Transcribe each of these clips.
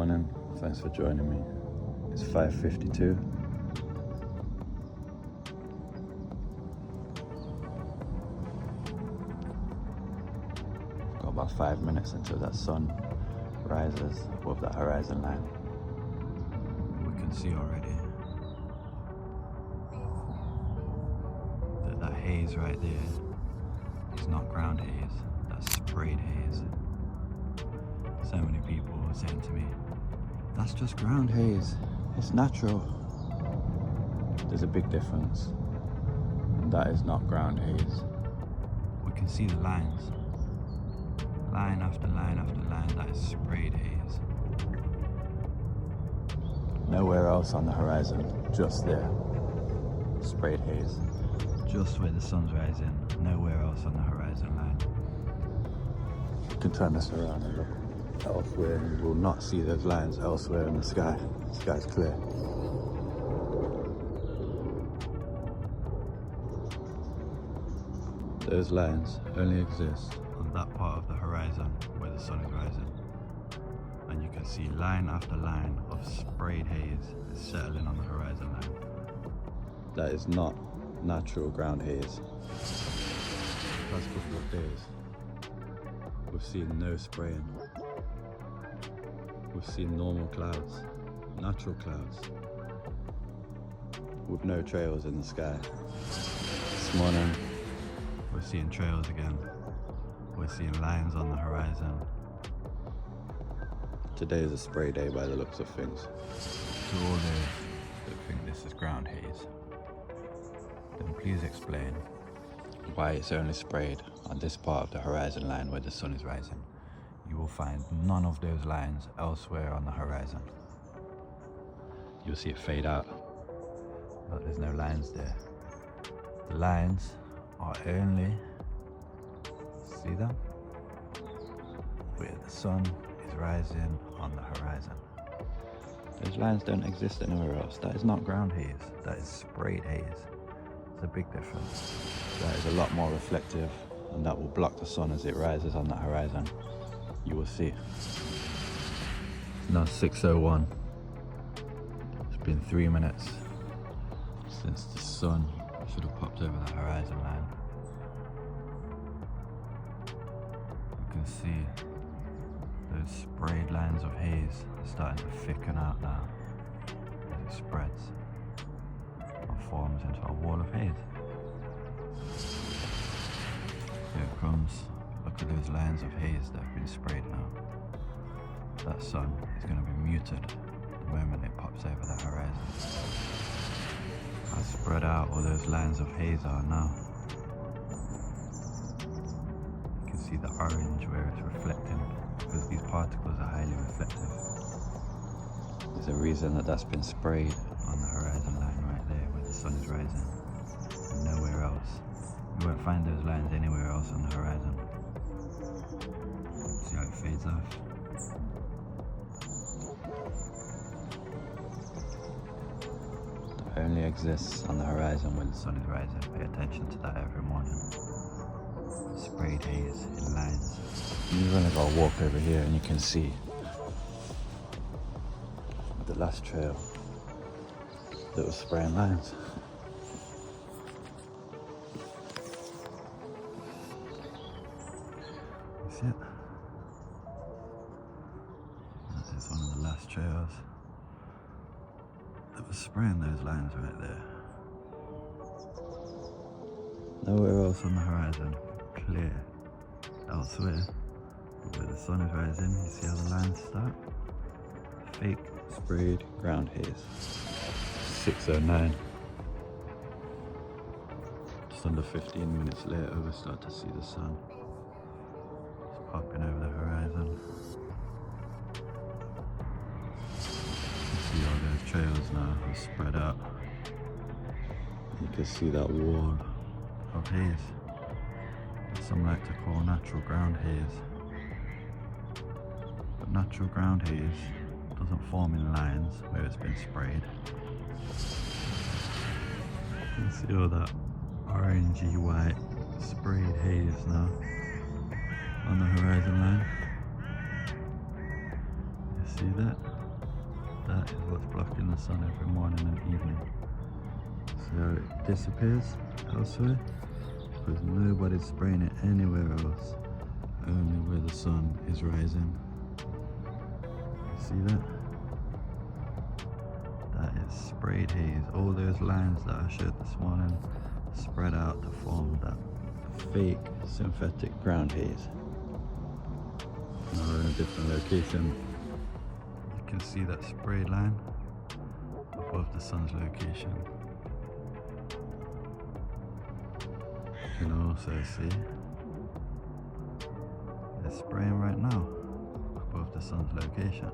morning, thanks for joining me. It's 5:52. Got about 5 minutes until that sun rises above the horizon line. We can see already that that haze right there is not ground haze, that's sprayed haze. So many people were saying to me, that's just ground haze, it's natural. There's a big difference, and that is not ground haze. We can see the lines, line after line after line, that is sprayed haze. Nowhere else on the horizon, just there, sprayed haze. Just where the sun's rising, nowhere else on the horizon line. You can turn this around and look elsewhere, and you will not see those lines elsewhere in the sky. The sky's clear. Those lines only exist on that part of the horizon where the sun is rising. And you can see line after line of sprayed haze is settling on the horizon line. That is not natural ground haze. The past couple of days, we've seen no spraying. We've seen normal clouds, natural clouds, with no trails in the sky. This morning, we're seeing trails again. We're seeing lines on the horizon. Today is a spray day by the looks of things. To all those that think this is ground haze, then please explain why it's only sprayed on this part of the horizon line where the sun is rising. You will find none of those lines elsewhere on the horizon. You'll see it fade out, but there's no lines there. The lines are only, see them? Where the sun is rising on the horizon. Those lines don't exist anywhere else. That is not ground haze, that is sprayed haze. It's a big difference. That is a lot more reflective, and that will block the sun as it rises on the horizon. You will see. Now 6:01. It's been 3 minutes since the sun should have popped over the horizon line. You can see those sprayed lines of haze are starting to thicken out now as it spreads and forms into a wall of haze. Here it comes. Look at those lines of haze that have been sprayed now. That sun is going to be muted the moment it pops over the horizon. How spread out all those lines of haze are now. You can see the orange where it's reflecting, because these particles are highly reflective. There's a reason that that's been sprayed on the horizon line right there where the sun is rising, and nowhere else. You won't find those lines anywhere else on the horizon. See how it fades off? It only exists on the horizon when the sun is rising. Pay attention to that every morning. Sprayed haze in lines. You've only got to walk over here and you can see the last trail that was spraying lines. See it? That is one of the last trails that was spraying those lines right there. Nowhere else on the horizon, clear. Elsewhere, where the sun is rising, you see how the lines start? Fake sprayed ground haze. 6:09. Just under 15 minutes later, we start to see the sun. It's popping over the horizon. You see all those trails now are spread out. You can see that wall of haze that some like to call natural ground haze. But natural ground haze doesn't form in lines where it's been sprayed. You can see all that orangey white sprayed haze now on the horizon line. You See that? That is what's blocking the sun every morning and evening. So it disappears elsewhere because nobody's spraying it anywhere else, only where the sun is rising. You see that? That is sprayed haze. All those lines that I showed this morning spread out to form that fake synthetic ground haze. Now we're in a different location. You can see that sprayed line above the sun's location. You can also see it's spraying right now above the sun's location.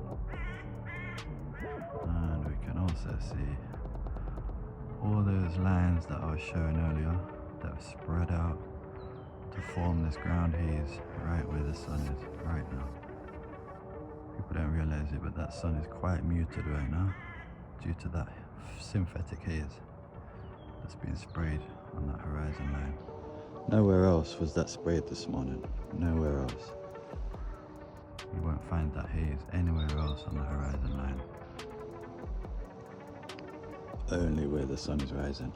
And we can also see all those lines that I was showing earlier that have spread out to form this ground haze right where the sun is right now. People don't realize it, but that sun is quite muted right now due to that synthetic haze that's been sprayed on that horizon line. Nowhere else was that sprayed this morning. Nowhere else. You won't find that haze anywhere else on the horizon line. Only where the sun is rising.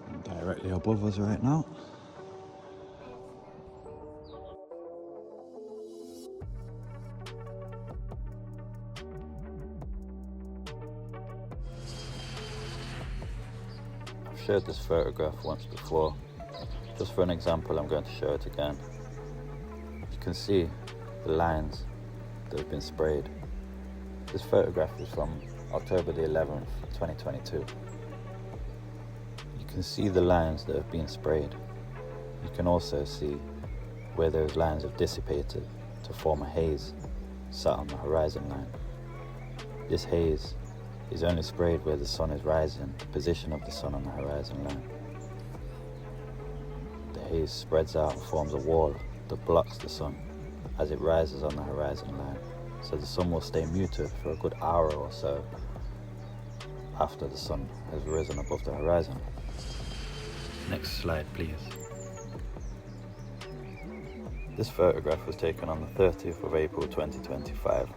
And directly above us right now. I've shared this photograph once before. Just for an example, I'm going to show it again. You can see the lines that have been sprayed. This photograph is from October the 11th, 2022. You can see the lines that have been sprayed. You can also see where those lines have dissipated to form a haze sat on the horizon line. This haze is only sprayed where the sun is rising, the position of the sun on the horizon line. The haze spreads out and forms a wall that blocks the sun as it rises on the horizon line. So the sun will stay muted for a good hour or so after the sun has risen above the horizon. Next slide, please. This photograph was taken on the 30th of April 2025.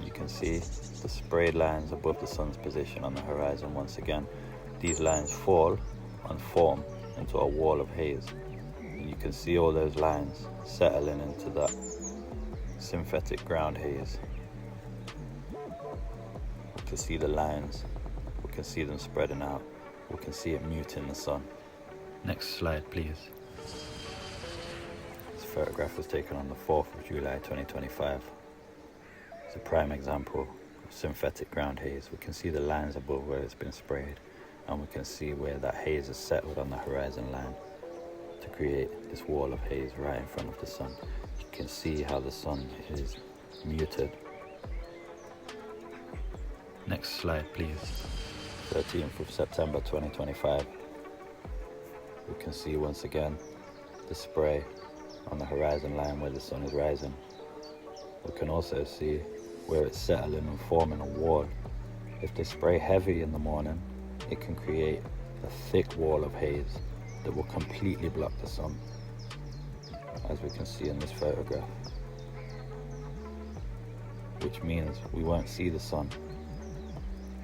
You can see the sprayed lines above the sun's position on the horizon once again. These lines fall and form into a wall of haze. And you can see all those lines settling into that synthetic ground haze. We can see the lines, we can see them spreading out, we can see it muting the sun. Next slide, please. This photograph was taken on the 4th of July 2025. It's a prime example of synthetic ground haze. We can see the lines above where it's been sprayed, and we can see where that haze is settled on the horizon line to create this wall of haze right in front of the sun. You can see how the sun is muted. Next slide, please. 13th of September 2025. We can see once again the spray on the horizon line where the sun is rising. We can also see where it's settling and forming a wall. If they spray heavy in the morning, it can create a thick wall of haze that will completely block the sun, as we can see in this photograph, which means we won't see the sun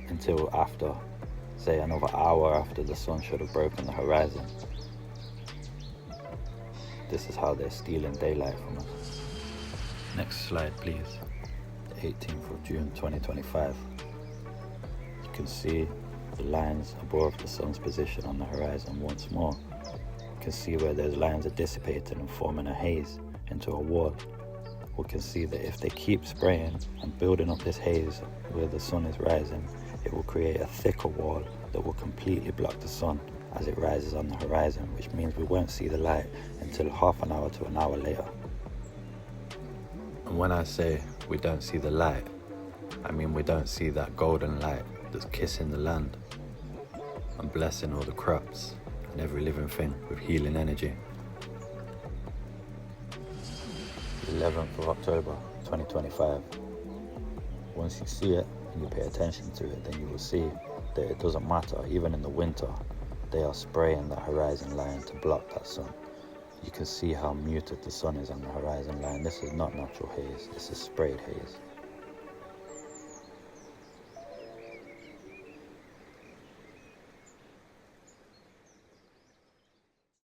until after, say, another hour after the sun should have broken the horizon. This is how they're stealing daylight from us. Next slide, please. The 18th of June 2025. You can see the lines above the sun's position on the horizon once more. You can see where those lines are dissipating and forming a haze into a wall. We can see that if they keep spraying and building up this haze where the sun is rising, it will create a thicker wall that will completely block the sun as it rises on the horizon, which means we won't see the light until half an hour to an hour later. And when I say we don't see the light, I mean we don't see that golden light that's kissing the land and blessing all the crops and every living thing with healing energy. 11th of October 2025. Once you see it and you pay attention to it, then you will see that it doesn't matter. Even in the winter, they are spraying that horizon line to block that sun. You can see how muted the sun is on the horizon line. This is not natural haze, this is sprayed haze.